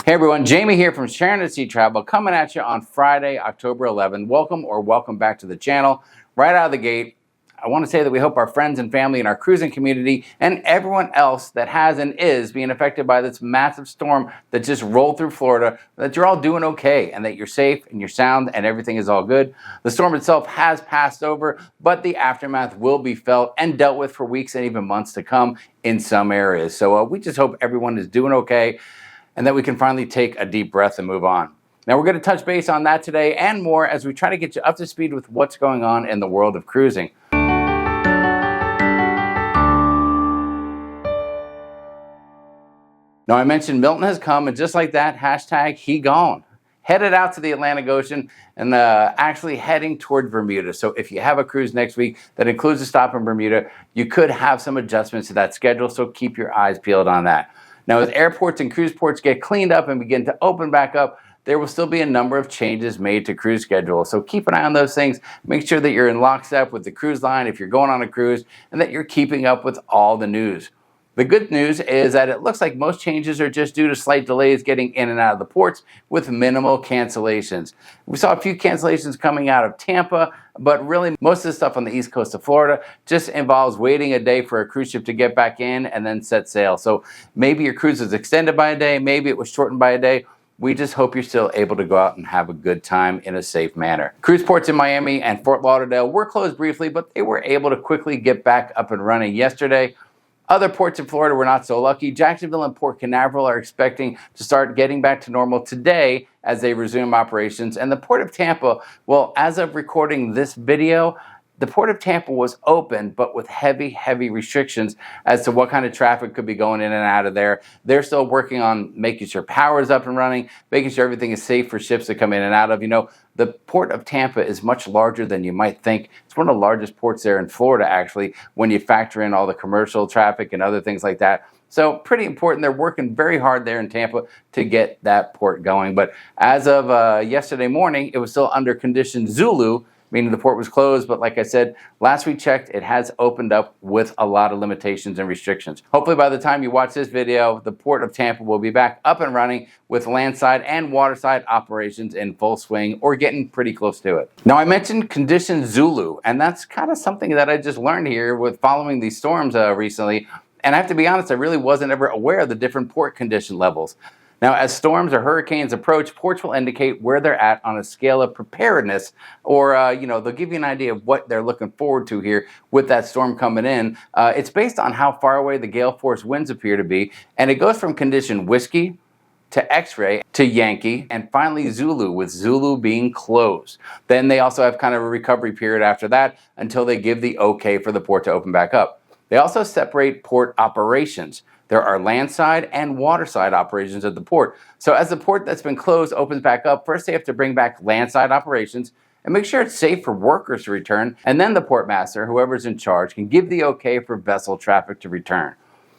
Hey everyone, Jamie here from Sharonatsea Travel coming at you on Friday, October 11th. Welcome back to the channel. Right out of the gate, I want to say that we hope our friends and family in our cruising community and everyone else that has and is being affected by this massive storm that just rolled through Florida, that you're all doing okay and that you're safe and you're sound and everything is all good. The storm itself has passed over, but the aftermath will be felt and dealt with for weeks and even months to come in some areas. So we just hope everyone is doing okay and that we can finally take a deep breath and move on. Now we're going to touch base on that today and more as we try to get you up to speed with what's going on in the world of cruising. Now I mentioned Milton has come, and just like that, hashtag he gone. Headed out to the Atlantic Ocean and actually heading toward Bermuda. So if you have a cruise next week that includes a stop in Bermuda, you could have some adjustments to that schedule, so keep your eyes peeled on that. Now, as airports and cruise ports get cleaned up and begin to open back up, there will still be a number of changes made to cruise schedules. So keep an eye on those things. Make sure that you're in lockstep with the cruise line if you're going on a cruise and that you're keeping up with all the news. The good news is that it looks like most changes are just due to slight delays getting in and out of the ports with minimal cancellations. We saw a few cancellations coming out of Tampa, but really most of the stuff on the east coast of Florida just involves waiting a day for a cruise ship to get back in and then set sail. So maybe your cruise was extended by a day, maybe it was shortened by a day. We just hope you're still able to go out and have a good time in a safe manner. Cruise ports in Miami and Fort Lauderdale were closed briefly, but they were able to quickly get back up and running yesterday. Other ports in Florida were not so lucky. Jacksonville and Port Canaveral are expecting to start getting back to normal today as they resume operations. And the Port of Tampa, well, as of recording this video, the Port of Tampa was open, but with heavy restrictions as to what kind of traffic could be going in and out of there. They're still working on making sure power is up and running, making sure everything is safe for ships to come in and out of. You know, the Port of Tampa is much larger than you might think. It's one of the largest ports there in Florida, actually, when you factor in all the commercial traffic and other things like that. So pretty important. They're working very hard there in Tampa to get that port going. But as of yesterday morning, it was still under condition Zulu, meaning the port was closed, but like I said, last we checked, it has opened up with a lot of limitations and restrictions. Hopefully by the time you watch this video, the Port of Tampa will be back up and running with landside and waterside operations in full swing or getting pretty close to it. Now I mentioned condition Zulu, and that's kind of something that I just learned here with following these storms recently. And I have to be honest, I really wasn't ever aware of the different port condition levels. Now, as storms or hurricanes approach, ports will indicate where they're at on a scale of preparedness, or, they'll give you an idea of what they're looking forward to here with that storm coming in. It's based on how far away the gale force winds appear to be, and it goes from condition whiskey to X-ray to Yankee, and finally Zulu, with Zulu being closed. Then they also have kind of a recovery period after that until they give the okay for the port to open back up. They also separate port operations. There are landside and waterside operations at the port. So as the port that's been closed opens back up, first they have to bring back landside operations and make sure it's safe for workers to return, and then the port master, whoever's in charge, can give the okay for vessel traffic to return.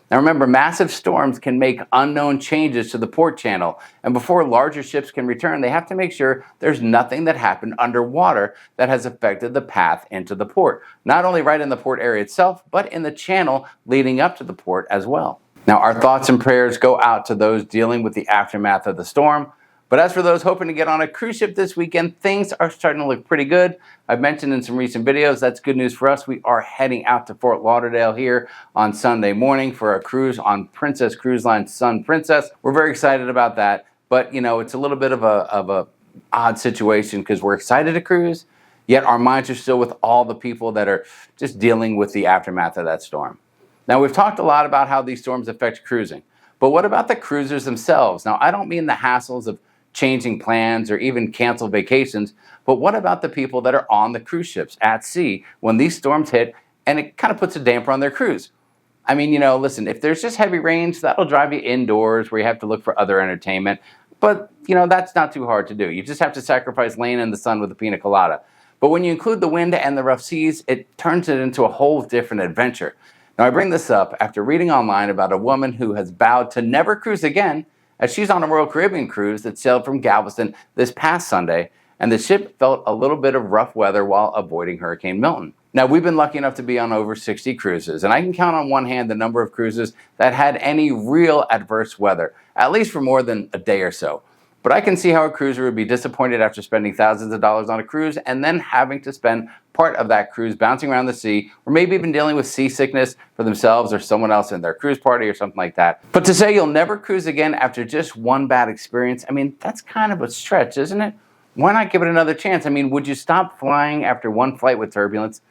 Now remember, massive storms can make unknown changes to the port channel, and before larger ships can return, they have to make sure there's nothing that happened underwater that has affected the path into the port. Not only right in the port area itself, but in the channel leading up to the port as well. Now, our thoughts and prayers go out to those dealing with the aftermath of the storm. But as for those hoping to get on a cruise ship this weekend, things are starting to look pretty good. I've mentioned in some recent videos, that's good news for us. We are heading out to Fort Lauderdale here on Sunday morning for a cruise on Princess Cruise Line's Sun Princess. We're very excited about that. But, it's a little bit of a odd situation because we're excited to cruise, yet our minds are still with all the people that are just dealing with the aftermath of that storm. Now, we've talked a lot about how these storms affect cruising, but what about the cruisers themselves? Now, I don't mean the hassles of changing plans or even canceled vacations, but what about the people that are on the cruise ships at sea when these storms hit and it kind of puts a damper on their cruise? I mean, listen, if there's just heavy rains, that'll drive you indoors where you have to look for other entertainment, but, that's not too hard to do. You just have to sacrifice laying in the sun with a pina colada. But when you include the wind and the rough seas, it turns it into a whole different adventure. Now, I bring this up after reading online about a woman who has vowed to never cruise again as she's on a Royal Caribbean cruise that sailed from Galveston this past Sunday, and the ship felt a little bit of rough weather while avoiding Hurricane Milton. Now, we've been lucky enough to be on over 60 cruises, and I can count on one hand the number of cruises that had any real adverse weather, at least for more than a day or so. But I can see how a cruiser would be disappointed after spending thousands of dollars on a cruise and then having to spend part of that cruise bouncing around the sea, or maybe even dealing with seasickness for themselves or someone else in their cruise party or something like that. But to say you'll never cruise again after just one bad experience, I mean, that's kind of a stretch, isn't it? Why not give it another chance? I mean, would you stop flying after one flight with turbulence?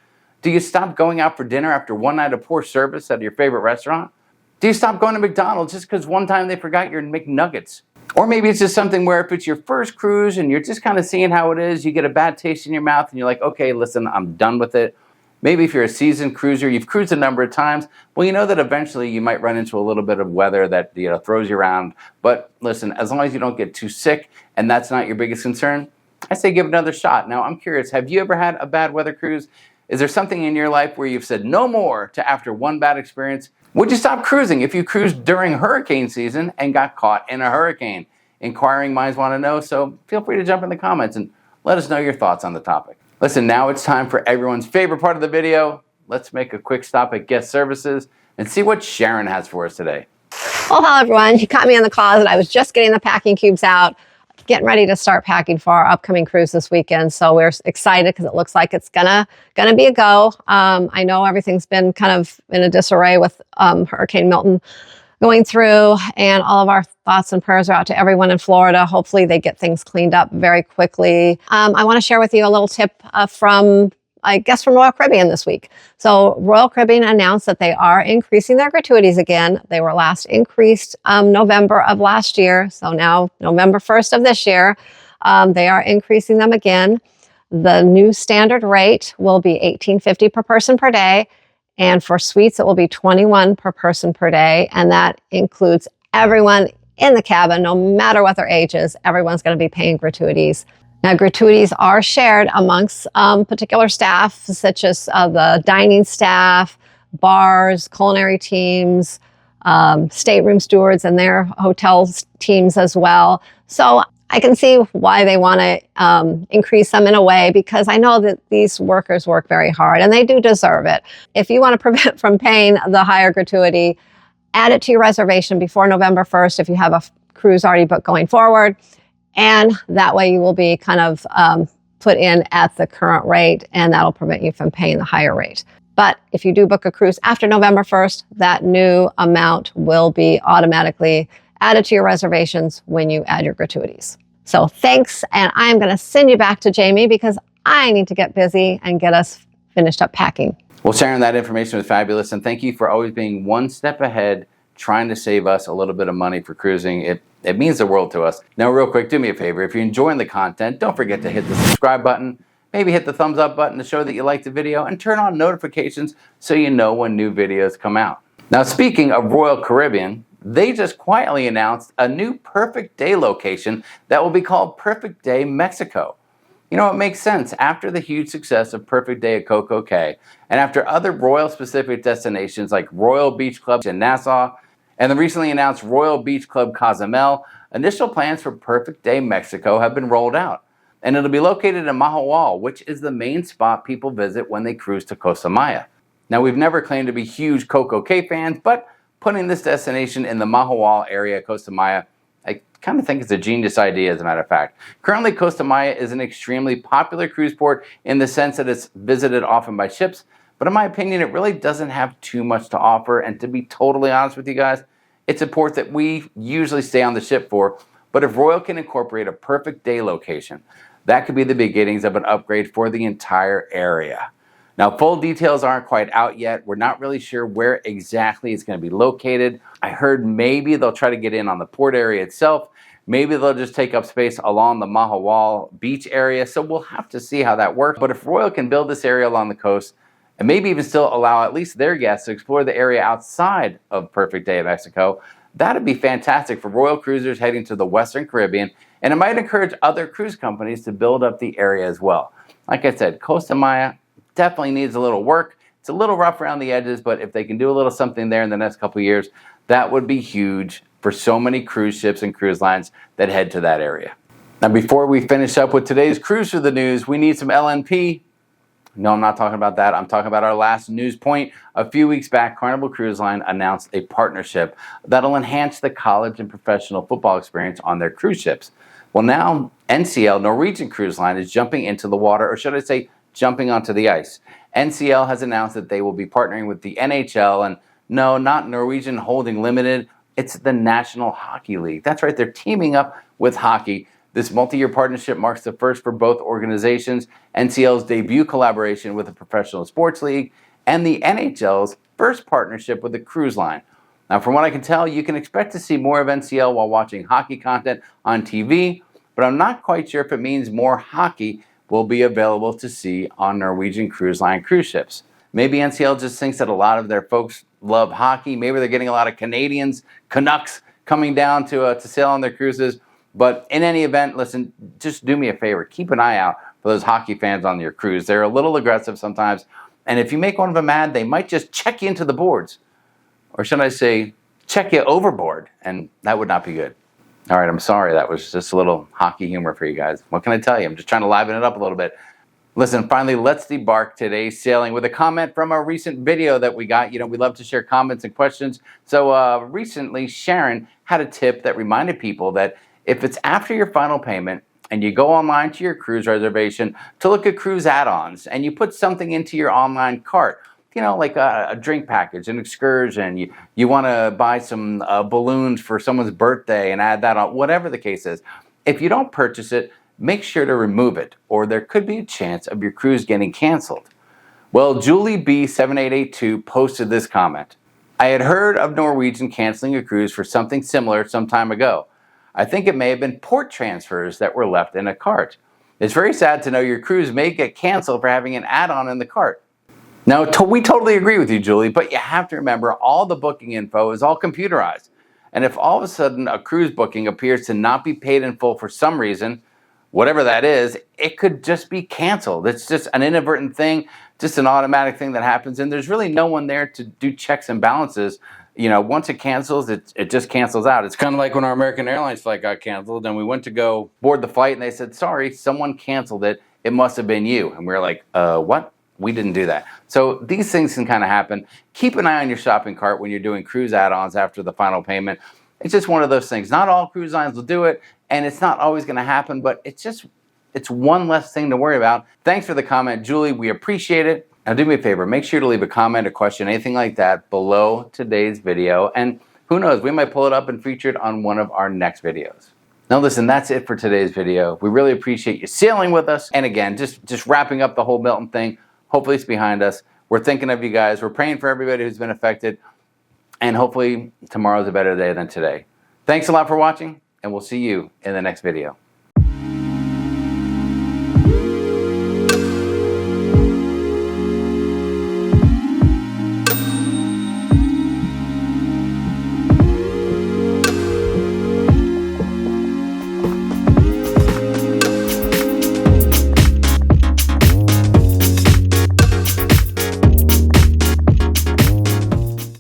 Do you stop going out for dinner after one night of poor service at your favorite restaurant? Do you stop going to McDonald's just because one time they forgot your McNuggets? Or maybe it's just something where if it's your first cruise and you're just kind of seeing how it is, you get a bad taste in your mouth and you're like, okay, listen, I'm done with it. Maybe if you're a seasoned cruiser, you've cruised a number of times, well, you know that eventually you might run into a little bit of weather that, throws you around. But listen, as long as you don't get too sick and that's not your biggest concern, I say give it another shot. Now, I'm curious, have you ever had a bad weather cruise? Is there something in your life where you've said no more to after one bad experience? Would you stop cruising if you cruised during hurricane season and got caught in a hurricane? Inquiring minds want to know, so feel free to jump in the comments and let us know your thoughts on the topic. Listen, now it's time for everyone's favorite part of the video. Let's make a quick stop at guest services and see what Sharon has for us today. Well, hello everyone. You caught me in the closet. I was just getting the packing cubes out, getting ready to start packing for our upcoming cruise this weekend. So we're excited because it looks like it's gonna be a go. I know everything's been kind of in a disarray with Hurricane Milton going through, and all of our thoughts and prayers are out to everyone in Florida. Hopefully they get things cleaned up very quickly. I want to share with you a little tip from Royal Caribbean this week. So Royal Caribbean announced that they are increasing their gratuities again. They were last increased November of last year. So now November 1st of this year, they are increasing them again. The new standard rate will be $18.50 per person per day. And for suites, it will be $21 per person per day. And that includes everyone in the cabin, no matter what their age is. Everyone's going to be paying gratuities. Now, gratuities are shared amongst particular staff, such as the dining staff, bars, culinary teams, stateroom stewards, and their hotel teams as well. So I can see why they want to increase them in a way, because I know that these workers work very hard and they do deserve it. If you want to prevent from paying the higher gratuity, add it to your reservation before November 1st if you have a cruise already booked going forward. And that way you will be kind of put in at the current rate, and that'll prevent you from paying the higher rate. But if you do book a cruise after November 1st, that new amount will be automatically added to your reservations when you add your gratuities. So thanks, and I'm going to send you back to Jamie because I need to get busy and get us finished up packing. Well, Sharon, that information was fabulous, and thank you for always being one step ahead, trying to save us a little bit of money for cruising. It means the world to us. Now, real quick, do me a favor. If you're enjoying the content, don't forget to hit the subscribe button, maybe hit the thumbs up button to show that you like the video, and turn on notifications so you know when new videos come out. Now, speaking of Royal Caribbean, they just quietly announced a new Perfect Day location that will be called Perfect Day Mexico. You know, it makes sense. After the huge success of Perfect Day at Coco Cay, and after other Royal-specific destinations like Royal Beach Club in Nassau, and the recently announced Royal Beach Club Cozumel, initial plans for Perfect Day Mexico have been rolled out. And it'll be located in Mahahual, which is the main spot people visit when they cruise to Costa Maya. Now, we've never claimed to be huge Coco Cay fans, but putting this destination in the Mahahual area, Costa Maya, I kind of think it's a genius idea, as a matter of fact. Currently, Costa Maya is an extremely popular cruise port in the sense that it's visited often by ships, but in my opinion, it really doesn't have too much to offer, and to be totally honest with you guys, it's a port that we usually stay on the ship for, but if Royal can incorporate a Perfect Day location, that could be the beginnings of an upgrade for the entire area. Now, full details aren't quite out yet. We're not really sure where exactly it's going to be located. I heard maybe they'll try to get in on the port area itself. Maybe they'll just take up space along the Mahahual beach area. So we'll have to see how that works. But if Royal can build this area along the coast, and maybe even still allow at least their guests to explore the area outside of Perfect Day of Mexico, that'd be fantastic for Royal cruisers heading to the Western Caribbean. And it might encourage other cruise companies to build up the area as well. Like I said, Costa Maya definitely needs a little work. It's a little rough around the edges, but if they can do a little something there in the next couple of years, that would be huge for so many cruise ships and cruise lines that head to that area. Now, before we finish up with today's Cruise Through the News, we need some LNP. No, I'm not talking about that. I'm talking about our last news point. A few weeks back, Carnival Cruise Line announced a partnership that'll enhance the college and professional football experience on their cruise ships. Well, now NCL, Norwegian Cruise Line, is jumping into the water, or should I say jumping onto the ice. NCL has announced that they will be partnering with the NHL, and no, not Norwegian Holding Limited. It's the National Hockey League. That's right, they're teaming up with hockey. This multi-year partnership marks the first for both organizations, NCL's debut collaboration with a professional sports league, and the NHL's first partnership with a cruise line. Now, from what I can tell, you can expect to see more of NCL while watching hockey content on TV, but I'm not quite sure if it means more hockey will be available to see on Norwegian Cruise Line cruise ships. Maybe NCL just thinks that a lot of their folks love hockey. Maybe they're getting a lot of Canadians, Canucks, coming down to sail on their cruises. But in any event, listen, just do me a favor. Keep an eye out for those hockey fans on your cruise. They're a little aggressive sometimes. And if you make one of them mad, they might just check you into the boards. Or should I say, check you overboard. And that would not be good. All right, I'm sorry. That was just a little hockey humor for you guys. What can I tell you? I'm just trying to liven it up a little bit. Listen, finally, let's debark today's sailing with a comment from a recent video that we got. You know, we love to share comments and questions. So recently, Sharon had a tip that reminded people that if it's after your final payment and you go online to your cruise reservation to look at cruise add-ons and you put something into your online cart, you know, like a drink package, an excursion, you want to buy some balloons for someone's birthday and add that on, whatever the case is, if you don't purchase it, make sure to remove it, or there could be a chance of your cruise getting canceled. Well, Julie B7882 posted this comment. I had heard of Norwegian canceling a cruise for something similar some time ago. I think it may have been port transfers that were left in a cart. It's very sad to know your cruise may get canceled for having an add-on in the cart. Now, we totally agree with you, Julie, but you have to remember all the booking info is all computerized. And if all of a sudden a cruise booking appears to not be paid in full for some reason, whatever that is, it could just be canceled. It's just an inadvertent thing, just an automatic thing that happens, and there's really no one there to do checks and balances. You know, once it cancels, it just cancels out. It's kind of like when our American Airlines flight got canceled and we went to go board the flight and they said, sorry, someone canceled it. It must have been you. And we were like, what? We didn't do that. So these things can kind of happen. Keep an eye on your shopping cart when you're doing cruise add-ons after the final payment. It's just one of those things. Not all cruise lines will do it, and it's not always going to happen, but it's one less thing to worry about. Thanks for the comment, Julie. We appreciate it. Now do me a favor, make sure to leave a comment, a question, anything like that below today's video. And who knows, we might pull it up and feature it on one of our next videos. Now listen, that's it for today's video. We really appreciate you sailing with us. And again, just wrapping up the whole Milton thing. Hopefully it's behind us. We're thinking of you guys. We're praying for everybody who's been affected. And hopefully tomorrow's a better day than today. Thanks a lot for watching, and we'll see you in the next video.